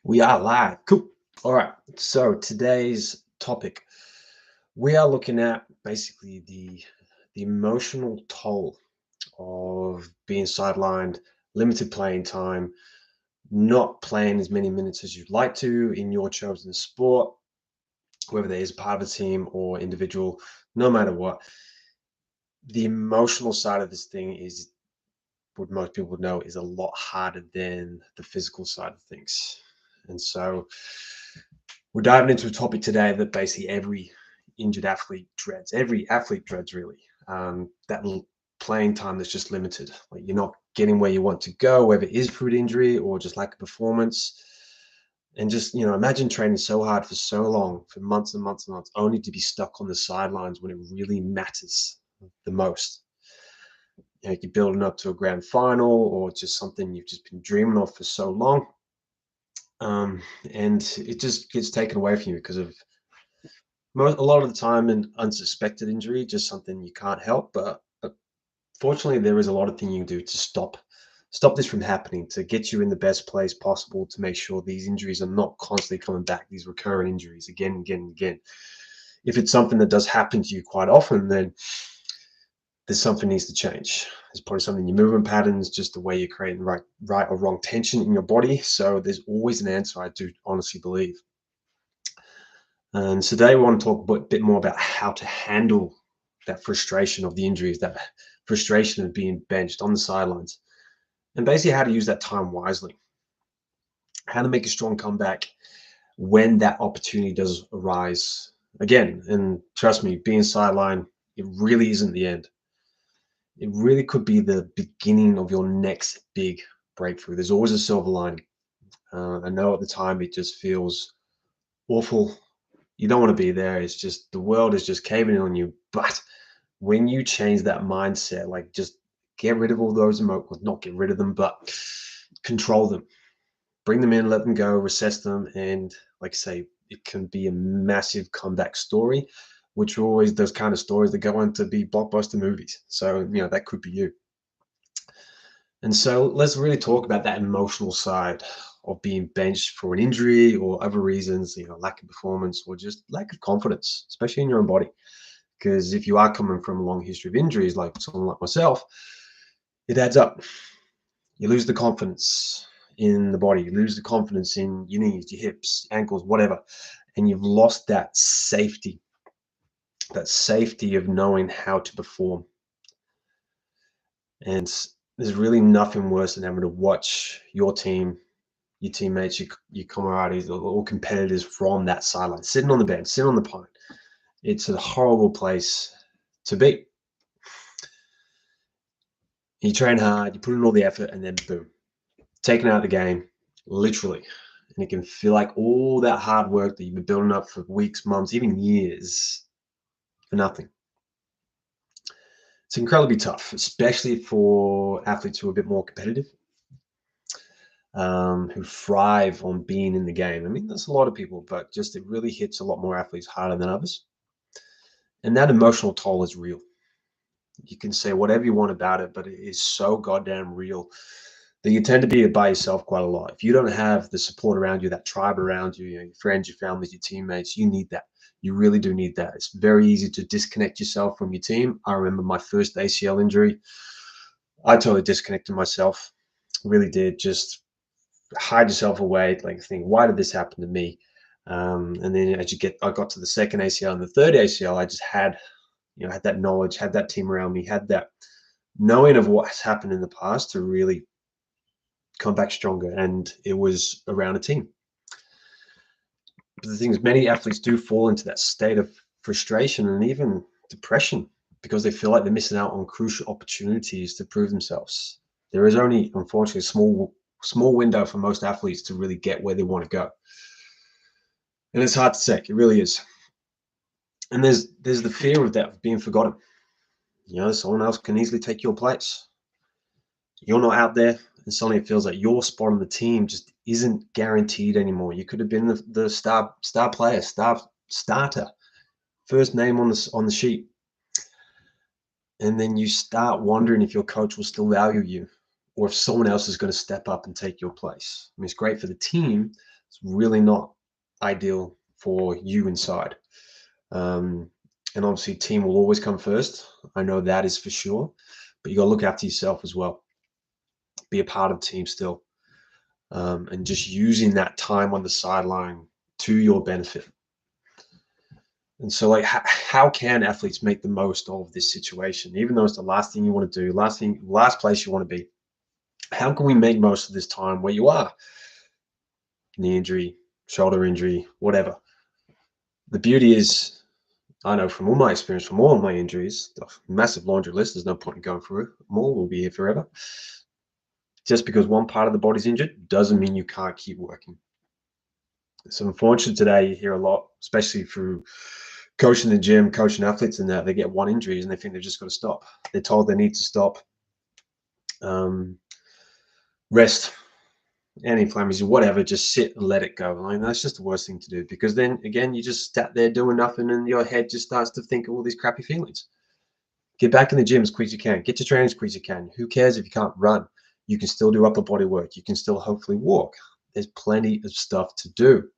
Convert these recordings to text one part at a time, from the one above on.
We are live. Cool. All right. So today's topic, we are looking at basically the emotional toll of being sidelined, limited playing time, not playing as many minutes as you'd like to in your chosen sport, whether there is part of a team or individual, no matter what. The emotional side of this thing is what most people would know is a lot harder than the physical side of things. And so we're diving into a topic today that basically every injured athlete dreads. Every athlete dreads, really. That playing time that's just limited. Like you're not getting where you want to go, whether it is through injury or just lack of performance. And just, imagine training so hard for so long, for months and months and months, only to be stuck on the sidelines when it really matters the most. You're building up to a grand final or just something you've just been dreaming of for so long. And it just gets taken away from you because of a lot of the time an unsuspected injury, just something you can't help. But fortunately, there is a lot of things you can do to stop this from happening, to get you in the best place possible, to make sure these injuries are not constantly coming back, these recurrent injuries again and again and again. If it's something that does happen to you quite often, then there's something needs to change. There's probably something in your movement patterns, just the way you're creating right or wrong tension in your body. So there's always an answer, I do honestly believe. And today we want to talk a bit more about how to handle that frustration of the injuries, that frustration of being benched on the sidelines, and basically how to use that time wisely, how to make a strong comeback when that opportunity does arise again. And trust me, being sidelined, it really isn't the end. It really could be the beginning of your next big breakthrough. There's always a silver lining. I know at the time it just feels awful. You don't want to be there. It's just the world is just caving in on you. But when you change that mindset, like just get rid of all those emotions, not get rid of them, but control them, bring them in, let them go, recess them. And like I say, it can be a massive comeback story, which are always those kind of stories that go on to be blockbuster movies. So, that could be you. And so let's really talk about that emotional side of being benched for an injury or other reasons, lack of performance or just lack of confidence, especially in your own body. Because if you are coming from a long history of injuries, like someone like myself, it adds up. You lose the confidence in the body, you lose the confidence in your knees, your hips, ankles, whatever. And you've lost that safety of knowing how to perform. And there's really nothing worse than having to watch your team, your teammates, your camaraderies, all competitors from that sideline, sitting on the bench, sitting on the pine. It's a horrible place to be. You train hard, you put in all the effort, and then boom, taken out of the game, literally. And it can feel like all that hard work that you've been building up for weeks, months, even years for nothing. It's incredibly tough, especially for athletes who are a bit more competitive, who thrive on being in the game. I mean, that's a lot of people, but just it really hits a lot more athletes harder than others. And that emotional toll is real. You can say whatever you want about it, but it is so goddamn real that you tend to be by yourself quite a lot. If you don't have the support around you, that tribe around you, your friends, your families, your teammates, you need that. You really do need that. It's very easy to disconnect yourself from your team. I remember my first ACL injury. I totally disconnected myself. Really did. Just hide yourself away, like think, why did this happen to me? And then I got to the second ACL and the third ACL, I just had that knowledge, had that team around me, had that knowing of what has happened in the past to really come back stronger. And it was around a team. But the thing is, many athletes do fall into that state of frustration and even depression because they feel like they're missing out on crucial opportunities to prove themselves. There is only, unfortunately, a small window for most athletes to really get where they want to go. And it's hard to say, it really is. And there's the fear of that, of being forgotten. Someone else can easily take your place. You're not out there, and suddenly it feels like your spot on the team just isn't guaranteed anymore. You could have been the star player, starter, first name on the sheet. And then you start wondering if your coach will still value you or if someone else is going to step up and take your place. I mean, it's great for the team. It's really not ideal for you inside. And obviously team will always come first. I know that is for sure, but you got to look after yourself as well. Be a part of the team still. And just using that time on the sideline to your benefit. And so, like, how can athletes make the most of this situation, even though it's the last thing you want to do, last place you want to be? How can we make most of this time where you are? Knee injury, shoulder injury, whatever. The beauty is, I know from all my experience, from all of my injuries, massive laundry list, there's no point in going through it. More will be here forever. Just because one part of the body's injured doesn't mean you can't keep working. So unfortunately today you hear a lot, especially through coaching the gym, coaching athletes, and that they get one injury and they think they've just got to stop. They're told they need to stop, rest, anti-inflammatories, whatever, just sit and let it go. I mean, that's just the worst thing to do, because then again, you just sat there doing nothing and your head just starts to think of all these crappy feelings. Get back in the gym as quick as you can. Get to training as quick as you can. Who cares if you can't run? You can still do upper body work. You can still hopefully walk. There's plenty of stuff to do.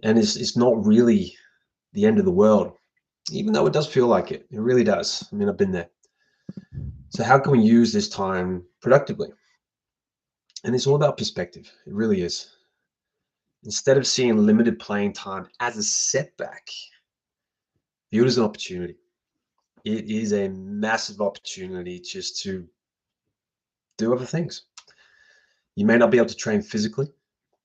And it's not really the end of the world, even though it does feel like it. It really does. I mean, I've been there. So how can we use this time productively? And it's all about perspective. It really is. Instead of seeing limited playing time as a setback, view it as an opportunity. It is a massive opportunity just to do other things. You may not be able to train physically,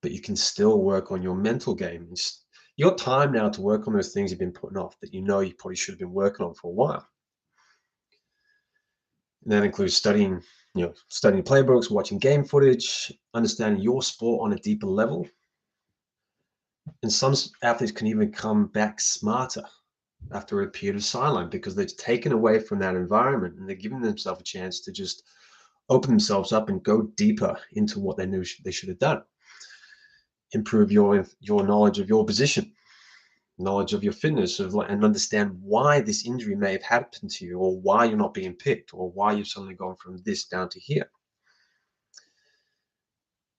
but you can still work on your mental game. It's your time now to work on those things you've been putting off that you know you probably should have been working on for a while. And that includes studying playbooks, watching game footage, understanding your sport on a deeper level. And some athletes can even come back smarter after a period of silence, because they're taken away from that environment and they're giving themselves a chance to just open themselves up and go deeper into what they knew they should have done. Improve your knowledge of your position, knowledge of your fitness, and understand why this injury may have happened to you, or why you're not being picked, or why you've suddenly gone from this down to here.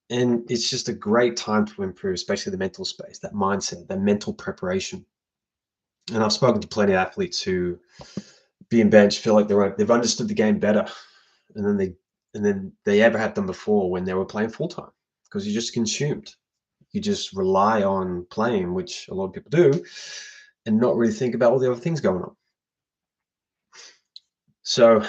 And it's just a great time to improve, especially the mental space, that mindset, that mental preparation. And I've spoken to plenty of athletes who, being benched, feel like they've understood the game better, and then they ever had them before when they were playing full time, because you just consumed. You just rely on playing, which a lot of people do, and not really think about all the other things going on. So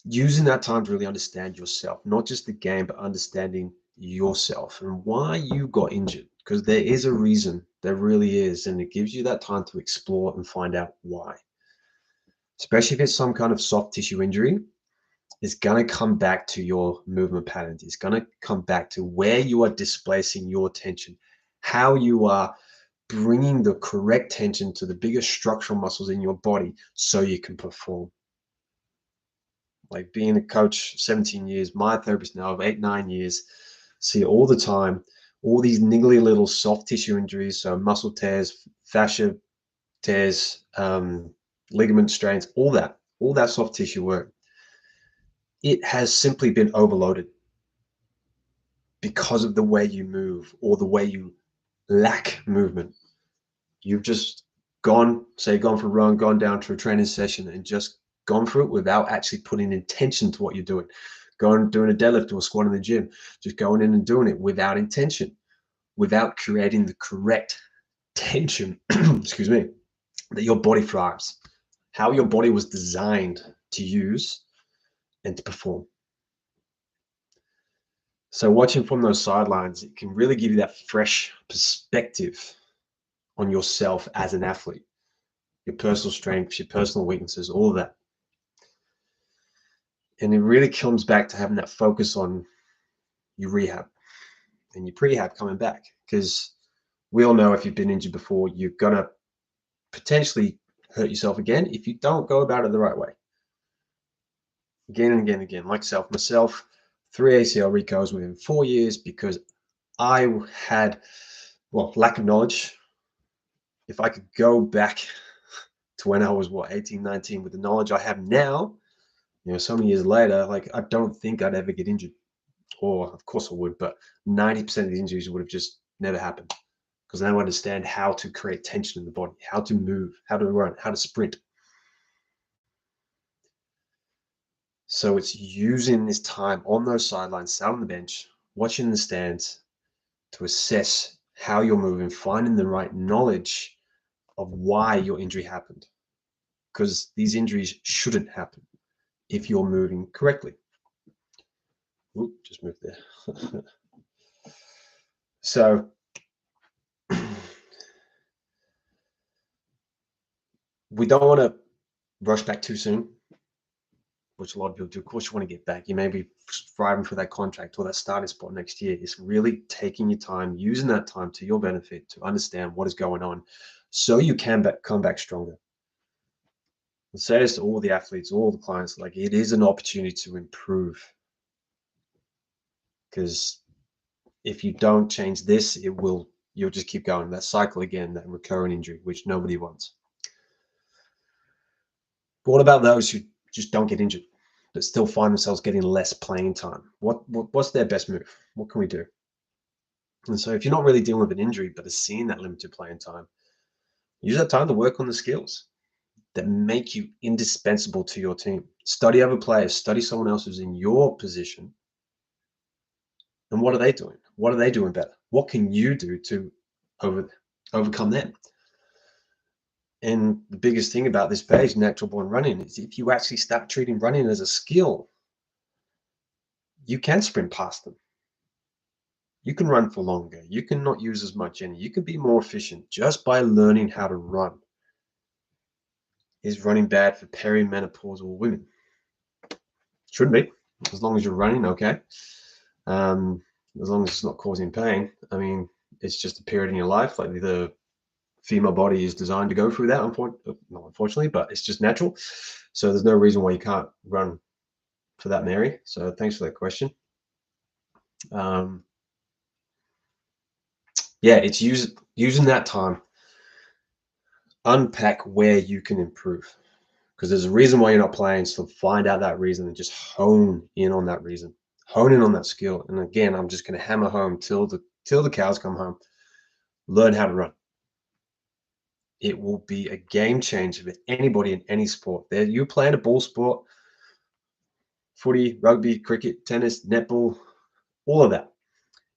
using that time to really understand yourself, not just the game, but understanding yourself and why you got injured, because there is a reason, there really is, and it gives you that time to explore and find out why. Especially if it's some kind of soft tissue injury, it's going to come back to your movement patterns. It's going to come back to where you are displacing your tension, how you are bringing the correct tension to the biggest structural muscles in your body so you can perform. Like being a coach 17 years, my therapist now of 8-9 years, see it all the time, all these niggly little soft tissue injuries, so muscle tears, fascia tears, ligament strains, all that soft tissue work. It has simply been overloaded because of the way you move, or the way you lack movement. You've just gone for a run, gone down to a training session and just gone through it without actually putting intention to what you're doing. Going doing a deadlift or a squat in the gym, just going in and doing it without intention, without creating the correct tension, excuse me, that your body thrives, how your body was designed to use and to perform. So watching from those sidelines, it can really give you that fresh perspective on yourself as an athlete, your personal strengths, your personal weaknesses, all of that. And it really comes back to having that focus on your rehab and your prehab coming back, because we all know if you've been injured before, you're going to potentially hurt yourself again if you don't go about it the right way. Again and again and again. Like myself, 3 ACL recos within 4 years because I had, lack of knowledge. If I could go back to when I was 18, 19 with the knowledge I have now, so many years later, like I don't think I'd ever get injured. or of course I would, but 90% of the injuries would have just never happened because now I understand how to create tension in the body, how to move, how to run, how to sprint. So it's using this time on those sidelines, sat on the bench, watching the stands to assess how you're moving, finding the right knowledge of why your injury happened. Because these injuries shouldn't happen if you're moving correctly. Oop, just moved there. So we don't want to rush back too soon, which a lot of people do. Of course, you want to get back. You may be striving for that contract or that starting spot next year. It's really taking your time, using that time to your benefit to understand what is going on so you can come back stronger. I say this to all the athletes, all the clients, like it is an opportunity to improve. Because if you don't change this, you'll just keep going. That cycle again, that recurrent injury, which nobody wants. But what about those who just don't get injured, but still find themselves getting less playing time? What's their best move? What can we do? And so if you're not really dealing with an injury, but are seeing that limited playing time, use that time to work on the skills that make you indispensable to your team. Study other players, study someone else who's in your position. And what are they doing? What are they doing better? What can you do to overcome them? And the biggest thing about this page, Natural Born Running, is if you actually start treating running as a skill, you can sprint past them. You can run for longer. You can not use as much energy. You can be more efficient just by learning how to run. Is running bad for perimenopausal women? Shouldn't be, as long as you're running, okay. As long as it's not causing pain. I mean, it's just a period in your life. Like the female body is designed to go through that, not unfortunately, but it's just natural. So there's no reason why you can't run for that, Mary. So thanks for that question. Yeah, it's using that time, unpack where you can improve, because there's a reason why you're not playing. So find out that reason and just hone in on that reason, hone in on that skill. And again, I'm just going to hammer home till the cows come home. Learn how to run. It will be a game changer for anybody in any sport. There, you're playing a ball sport, footy, rugby, cricket, tennis, netball, all of that.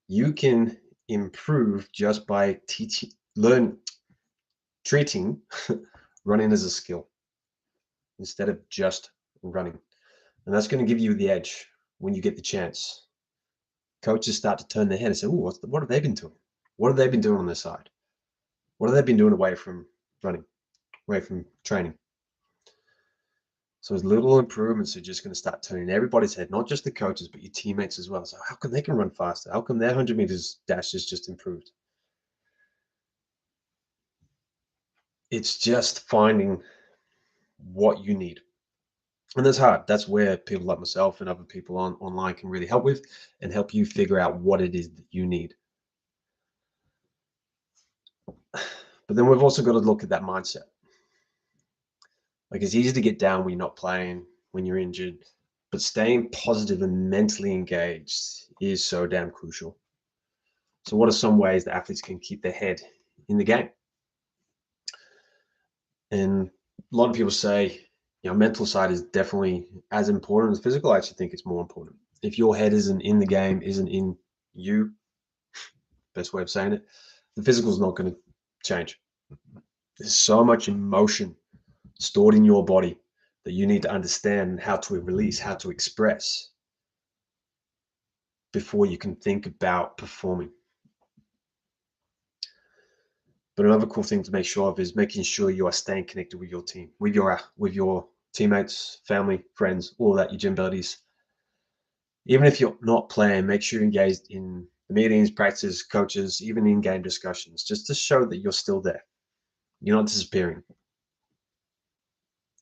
You can improve just by treating running as a skill instead of just running. And that's going to give you the edge when you get the chance. Coaches start to turn their head and say, "Oh, what have they been doing? What have they been doing on their side? What have they been doing away from running, away from training?" So those little improvements are just going to start turning everybody's head, not just the coaches, but your teammates as well. So how come they can run faster? How come their 100 meters dash is just improved? It's just finding what you need. And that's hard. That's where people like myself and other people online can really help with and help you figure out what it is that you need. But then we've also got to look at that mindset. Like it's easy to get down when you're not playing, when you're injured, but staying positive and mentally engaged is so damn crucial. So what are some ways that athletes can keep their head in the game? And a lot of people say, mental side is definitely as important as physical. I actually think it's more important. If your head isn't in the game, isn't in you, best way of saying it, the physical is not going to change. There's so much emotion stored in your body that you need to understand how to release, how to express before you can think about performing. But another cool thing to make sure of is making sure you are staying connected with your team, with your teammates, family, friends, all that, your gym buddies. Even if you're not playing, make sure you're engaged in the meetings, practices, coaches, even in-game discussions, just to show that you're still there. You're not disappearing.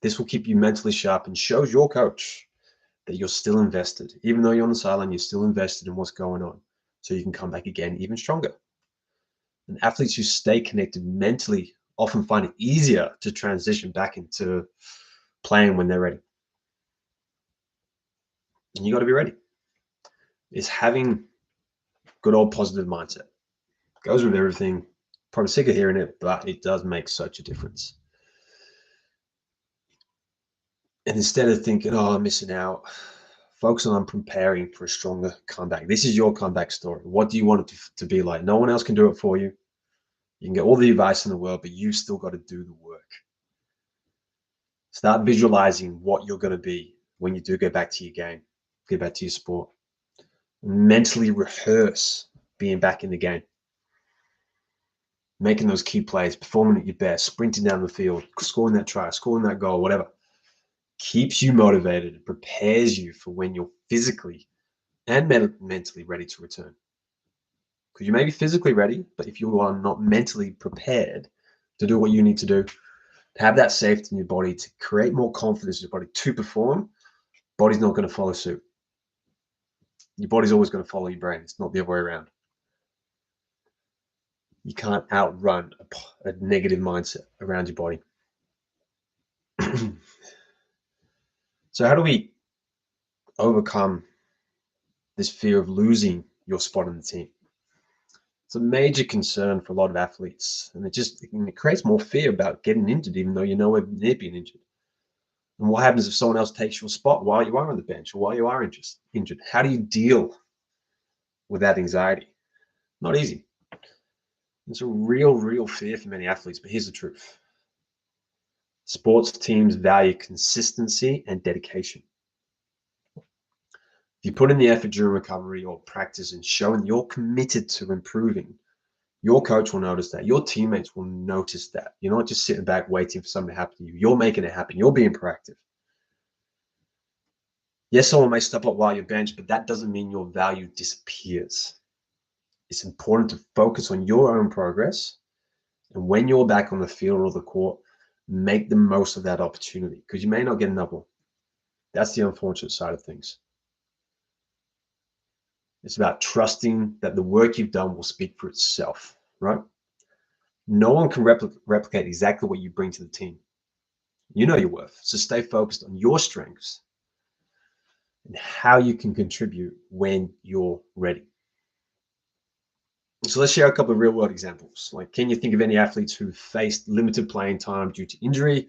This will keep you mentally sharp and shows your coach that you're still invested. Even though you're on the sideline, you're still invested in what's going on. So you can come back again even stronger. And athletes who stay connected mentally often find it easier to transition back into playing when they're ready. And you got to be ready. is having good old positive mindset. Goes with everything. Probably sick of hearing it, but it does make such a difference. And instead of thinking, oh, I'm missing out, focus on preparing for a stronger comeback. This is your comeback story. What do you want it to be like? No one else can do it for you. You can get all the advice in the world, but you've still got to do the work. Start visualizing what you're going to be when you do get back to your game, get back to your sport. Mentally rehearse being back in the game, making those key plays, performing at your best, sprinting down the field, scoring that try, scoring that goal, whatever. Keeps you motivated and prepares you for when you're physically and mentally ready to return. Because you may be physically ready, but if you are not mentally prepared to do what you need to do, to have that safety in your body, to create more confidence in your body, to perform, body's not going to follow suit. Your body's always going to follow your brain. It's not the other way around. You can't outrun a negative mindset around your body. So how do we overcome this fear of losing your spot in the team? It's a major concern for a lot of athletes, and it creates more fear about getting injured, even though you're nowhere near being injured. And what happens if someone else takes your spot while you are on the bench or while you are injured? How do you deal with that anxiety? Not easy. It's a real fear for many athletes, but here's the truth. Sports teams value consistency and dedication. If you put in the effort during recovery or practice and showing you're committed to improving, your coach will notice that. Your teammates will notice that. You're not just sitting back waiting for something to happen to you. You're making it happen. You're being proactive. Yes, someone may step up while you're benched, but that doesn't mean your value disappears. It's important to focus on your own progress. And when you're back on the field or the court, make the most of that opportunity, because you may not get another one. That's the unfortunate side of things. It's about trusting that the work you've done will speak for itself, right? No one can replicate exactly what you bring to the team. You know your worth, so stay focused on your strengths and how you can contribute when you're ready. So let's share a couple of real-world examples. Like, can you think of any athletes who faced limited playing time due to injury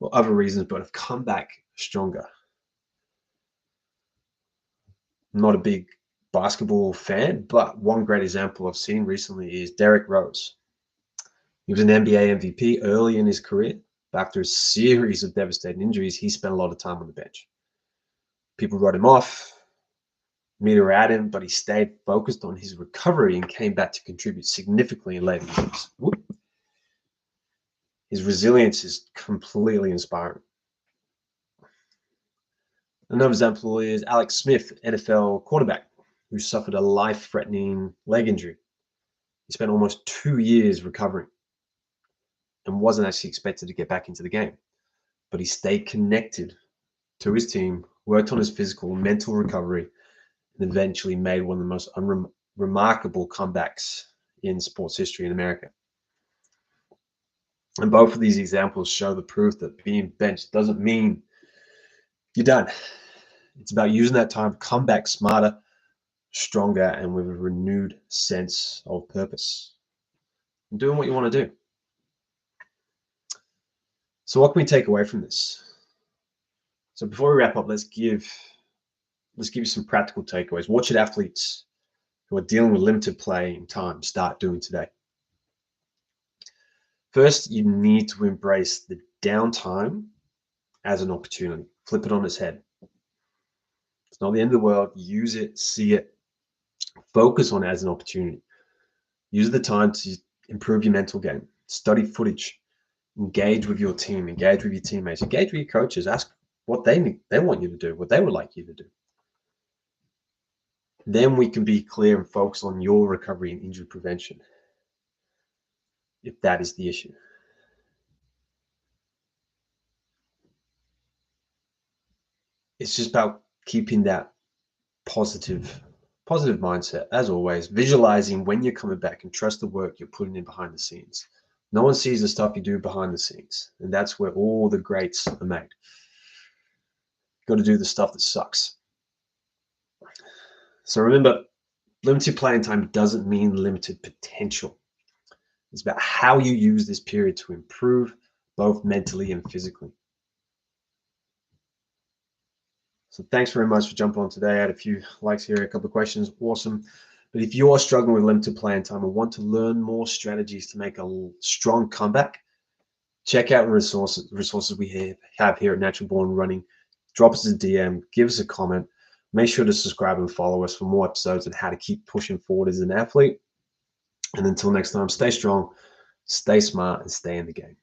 or other reasons, but have come back stronger? I'm not a big basketball fan, but one great example I've seen recently is Derrick Rose. He was an NBA MVP early in his career, but after a series of devastating injuries, he spent a lot of time on the bench. People wrote him off, meter at him, but he stayed focused on his recovery and came back to contribute significantly in later years. His resilience is completely inspiring. Another example is Alex Smith, NFL quarterback, who suffered a life-threatening leg injury. He spent almost 2 years recovering and wasn't actually expected to get back into the game, but he stayed connected to his team, worked on his physical and mental recovery, and eventually made one of the most remarkable comebacks in sports history in America. And both of these examples show the proof that being benched doesn't mean you're done. It's about using that time to come back smarter, stronger, and with a renewed sense of purpose. And doing what you want to do. So what can we take away from this? So before we wrap up, let's give you some practical takeaways. What should athletes who are dealing with limited playing time start doing today? First, you need to embrace the downtime as an opportunity. Flip it on its head. It's not the end of the world. Use it, see it, focus on it as an opportunity. Use the time to improve your mental game. Study footage. Engage with your team. Engage with your teammates. Engage with your coaches. Ask what they want you to do, what they would like you to do. Then we can be clear and focus on your recovery and injury prevention, if that is the issue. It's just about keeping that positive mindset, as always, visualizing when you're coming back and trust the work you're putting in behind the scenes. No one sees the stuff you do behind the scenes, and that's where all the greats are made. You've got to do the stuff that sucks. So remember, limited playing time doesn't mean limited potential. It's about how you use this period to improve both mentally and physically. So thanks very much for jumping on today. I had a few likes here, a couple of questions. Awesome. But if you're struggling with limited playing time and want to learn more strategies to make a strong comeback, check out the resources we have here at Natural Born Running. Drop us a DM, give us a comment. Make sure to subscribe and follow us for more episodes on how to keep pushing forward as an athlete. And until next time, stay strong, stay smart, and stay in the game.